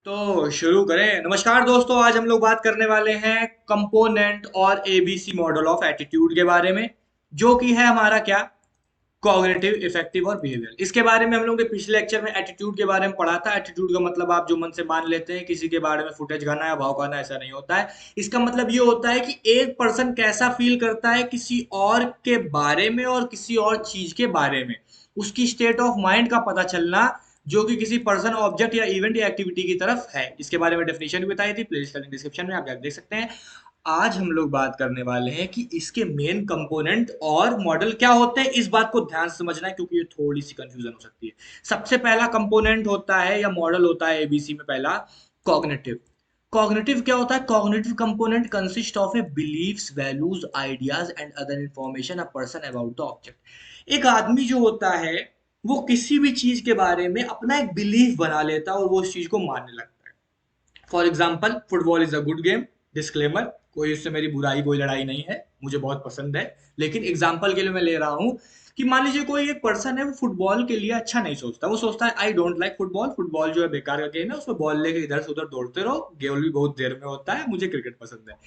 तो शुरू करें। नमस्कार दोस्तों, आज हम लोग बात करने वाले हैं कंपोनेंट और एबीसी मॉडल ऑफ एटीट्यूड के बारे में, जो कि है हमारा क्या, कॉग्निटिव, इफेक्टिव और बिहेवियर। इसके बारे में हम लोग ने पिछले लेक्चर में एटीट्यूड के बारे में पढ़ा था। एटीट्यूड का मतलब आप जो मन से मान लेते हैं, किसी के बारे में फुटेज गाना या भाव गाना, ऐसा नहीं होता है। इसका मतलब ये होता है कि एक पर्सन कैसा फील करता है किसी और के बारे में और किसी और चीज के बारे में, उसकी स्टेट ऑफ माइंड का पता चलना, जो कि किसी पर्सन, ऑब्जेक्ट या इवेंट या एक्टिविटी की तरफ है। इसके बारे में डेफिनेशन भी बताई थी, प्लेलिस्ट का लिंक डिस्क्रिप्शन में आप जाकर देख सकते हैं। आज हम लोग बात करने वाले हैं कि इसके मेन कंपोनेंट और मॉडल क्या होते हैं। इस बात को ध्यान से समझना है क्योंकि ये थोड़ी सी कंफ्यूजन हो सकती है। सबसे पहला कंपोनेंट होता है या मॉडल होता है एबीसी में पहला, कॉग्निटिव। कॉग्निटिव क्या होता है? Cognitive component consist of a beliefs, values, ideas and other information a person about the object. एक आदमी जो होता है, वो किसी भी चीज के बारे में अपना एक बिलीफ बना लेता है और वो उस चीज को मानने लगता है। For example, football is a good game. Disclaimer, कोई उससे मेरी बुराई, कोई लड़ाई नहीं है, मुझे बहुत पसंद है। लेकिन एग्जाम्पल के लिए मैं ले रहा हूँ कि मान लीजिए कोई एक पर्सन है, वो फुटबॉल के लिए अच्छा नहीं सोचता। वो सोचता है I don't like football, football जो है बेकार का गेम है, उसमें बॉल लेके इधर से उधर दौड़ते रहो, गेम भी बहुत देर में होता है, मुझे क्रिकेट पसंद है।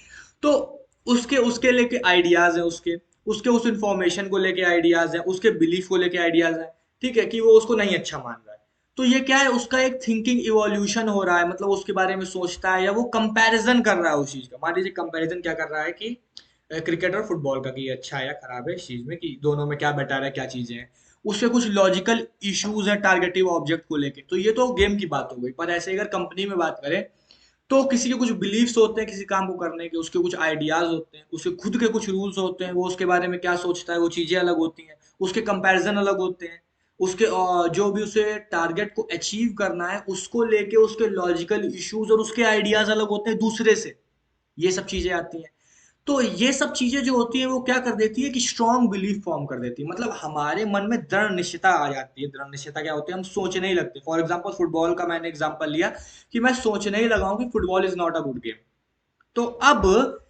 तो उसके उसके लेके आइडियाज है, उसके उसके उस इंफॉर्मेशन को लेके आइडियाज है, उसके बिलीफ को लेके आइडियाज है। ठीक है कि वो उसको नहीं अच्छा मान रहा है। तो ये क्या है, उसका एक थिंकिंग इवोल्यूशन हो रहा है, मतलब उसके बारे में सोचता है या वो कंपैरिजन कर रहा है उस चीज का। मान लीजिए कंपैरिजन क्या कर रहा है कि क्रिकेट और फुटबॉल का, कि ये अच्छा है या खराब है, इस चीज में कि दोनों में क्या बेटर है, क्या चीजें हैं। उससे कुछ लॉजिकल इश्यूज है टारगेटिव ऑब्जेक्ट को लेके। तो ये तो गेम की बात हो गई। पर ऐसे अगर कंपनी में बात करें, तो किसी के कुछ बिलीफ्स होते हैं किसी काम को करने के, उसके कुछ आइडियाज होते हैं, उसके खुद के कुछ रूल्स होते हैं, वो उसके बारे में क्या सोचता है, वो चीजें अलग होती हैं। उसके कंपैरिजन अलग होते हैं। उसके जो भी उसे टारगेट को अचीव करना है, उसको लेके उसके लॉजिकल इश्यूज और उसके आइडियाज अलग होते हैं दूसरे से। ये सब चीजें आती हैं। तो ये सब चीजें जो होती है, वो क्या कर देती है कि स्ट्रांग बिलीफ फॉर्म कर देती है। मतलब हमारे मन में दृढ़ निश्चयता आ जाती है। दृढ़ निश्चयता क्या होती है? हम सोचने ही लगते हैं। फॉर एग्जाम्पल, फुटबॉल का मैंने एग्जाम्पल लिया कि मैं सोचने ही लगा हूं कि football is not a good game. तो अब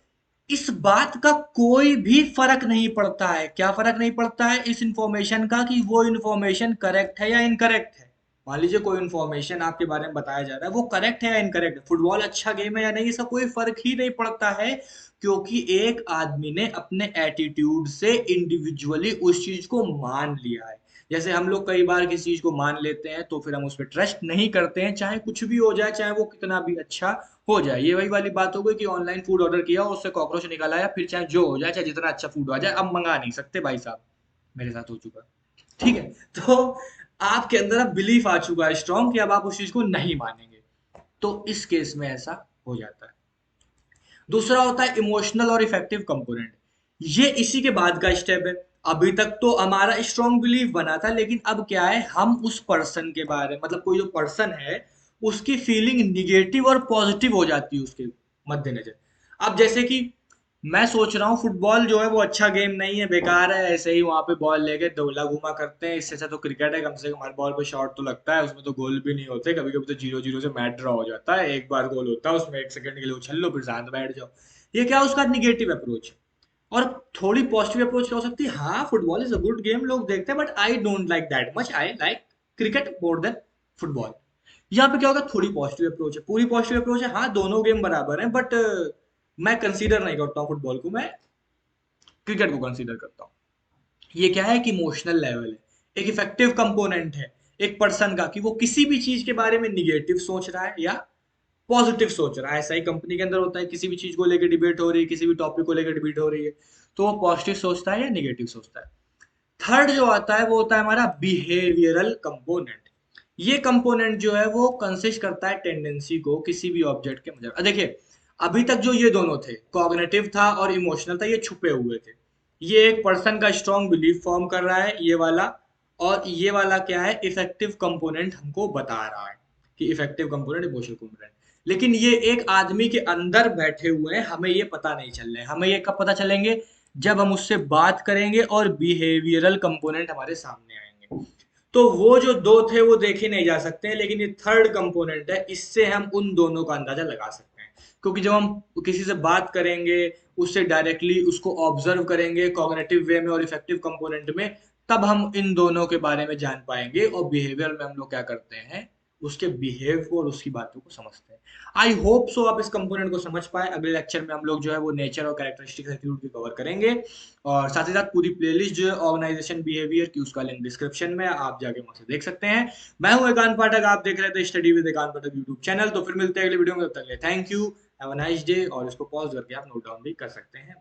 इस बात का कोई भी फर्क नहीं पड़ता है। क्या फर्क नहीं पड़ता है इस इंफॉर्मेशन का, कि वो इंफॉर्मेशन करेक्ट है या इनकरेक्ट है। मान लीजिए कोई इंफॉर्मेशन आपके बारे में बताया जा रहा है, वो करेक्ट है या इनकरेक्ट है, फुटबॉल अच्छा गेम है या नहीं, इसका कोई फर्क ही नहीं पड़ता है। क्योंकि एक आदमी ने अपने एटीट्यूड से इंडिविजुअली उस चीज को मान लिया है। जैसे हम लोग कई बार किसी चीज को मान लेते हैं, तो फिर हम उस पर ट्रस्ट नहीं करते हैं, चाहे कुछ भी हो जाए, चाहे वो कितना भी अच्छा हो जाए। ये वही वाली बात हो गई कि ऑनलाइन फूड ऑर्डर किया, उससे कॉकरोच निकल आया, फिर चाहे जो हो जाए, चाहे जितना अच्छा फूड आ जाए, अब मंगा नहीं सकते भाई साहब। मेरे साथ हो चुका। ठीक है। तो आपके अंदर अब बिलीफ आ चुका है स्ट्रॉन्ग, कि अब आप उस चीज को नहीं मानेंगे। तो इस केस में ऐसा हो जाता है। दूसरा होता है इमोशनल और इफेक्टिव कंपोनेंट। ये इसी के बाद का स्टेप है। अभी तक तो हमारा स्ट्रॉन्ग बिलीफ बना था, लेकिन अब क्या है, हम उस पर्सन के बारे में, मतलब कोई जो पर्सन है, उसकी फीलिंग निगेटिव और पॉजिटिव हो जाती है उसके मद्देनजर। अब जैसे कि मैं सोच रहा हूँ फुटबॉल जो है वो अच्छा गेम नहीं है, बेकार है, ऐसे ही वहां पे बॉल लेके दौला घुमा करते हैं। इससे अच्छा तो क्रिकेट है, कम से कम हर बॉल पे शॉट तो लगता है, उसमें तो गोल भी नहीं होते, कभी कभी तो 0-0 से मैच ड्रॉ हो जाता है, एक बार गोल होता है उसमें, 1 सेकंड के लिए उछल लो फिर शांत बैठ जाओ। ये क्या, उसका निगेटिव अप्रोच। और थोड़ी पॉजिटिव अप्रोच क्या हो सकती है? हाँ, football is a good game, लोग देखते हैं, but I don't like that much, I like cricket more than football. यहाँ पे क्या होगा, थोड़ी पॉजिटिव अप्रोच है, पूरी पॉजिटिव अप्रोच है। हाँ, दोनों गेम बराबर है, बट मैं कंसीडर नहीं करता हूँ फुटबॉल को, मैं क्रिकेट को कंसीडर करता हूँ। ये क्या है कि इमोशनल लेवल है। एक इफेक्टिव कंपोनेंट है एक पर्सन का, कि वो किसी भी चीज के बारे में निगेटिव सोच रहा है या पॉजिटिव सोच रहा है। ऐसा ही कंपनी के अंदर होता है, किसी भी चीज को लेकर डिबेट हो रही है, किसी भी टॉपिक को लेकर डिबेट हो रही है, तो वो पॉजिटिव सोचता है या निगेटिव सोचता है। थर्ड जो आता है, वो होता है हमारा बिहेवियरल कंपोनेंट। ये कंपोनेंट जो है वो कंसिस्ट करता है टेंडेंसी को किसी भी ऑब्जेक्ट के मदद। देखिए, अभी तक जो ये दोनों थे, कॉग्निटिव था और इमोशनल था, ये छुपे हुए थे। ये एक पर्सन का स्ट्रॉन्ग बिलीफ फॉर्म कर रहा है, ये वाला। और ये वाला क्या है, इफेक्टिव कंपोनेंट हमको बता रहा है कि इफेक्टिव कंपोनेंट, इमोशनल कंपोनेंट। लेकिन ये एक आदमी के अंदर बैठे हुए हैं, हमें ये पता नहीं चल रहे हैं। हमें ये कब पता चलेंगे? जब हम उससे बात करेंगे और बिहेवियरल कंपोनेंट हमारे सामने आएंगे। तो वो जो दो थे वो देखे नहीं जा सकते हैं, लेकिन ये थर्ड कंपोनेंट है, इससे हम उन दोनों का अंदाजा लगा सकते हैं। क्योंकि जब हम किसी से बात करेंगे, उससे डायरेक्टली उसको ऑब्जर्व करेंगे कॉग्निटिव वे में और इफेक्टिव कंपोनेंट में, तब हम इन दोनों के बारे में जान पाएंगे। और बिहेवियर में हम लोग क्या करते हैं, उसके बिहेव को और उसकी बातों को समझते हैं। आई होप सो आप इस कंपोनेंट को समझ पाए। अगले लेक्चर में हम लोग जो है वो नेचर और कैरेक्टरिस्टिक एटीट्यूड की कवर करेंगे, और साथ ही साथ पूरी प्लेलिस्ट जो है ऑर्गेनाइजेशन बिहेवियर की, उसका लिंक डिस्क्रिप्शन में, आप जाके वहां से देख सकते हैं। मैं हूं एकांत पाठक, आप देख रहे थे स्टडी विद एकांत पाठक यूट्यूब चैनल। तो फिर मिलते हैं अगले वीडियो में, तब तक के लिए thank you, have a nice day. और इसको पॉज करके आप नोट डाउन भी कर सकते हैं।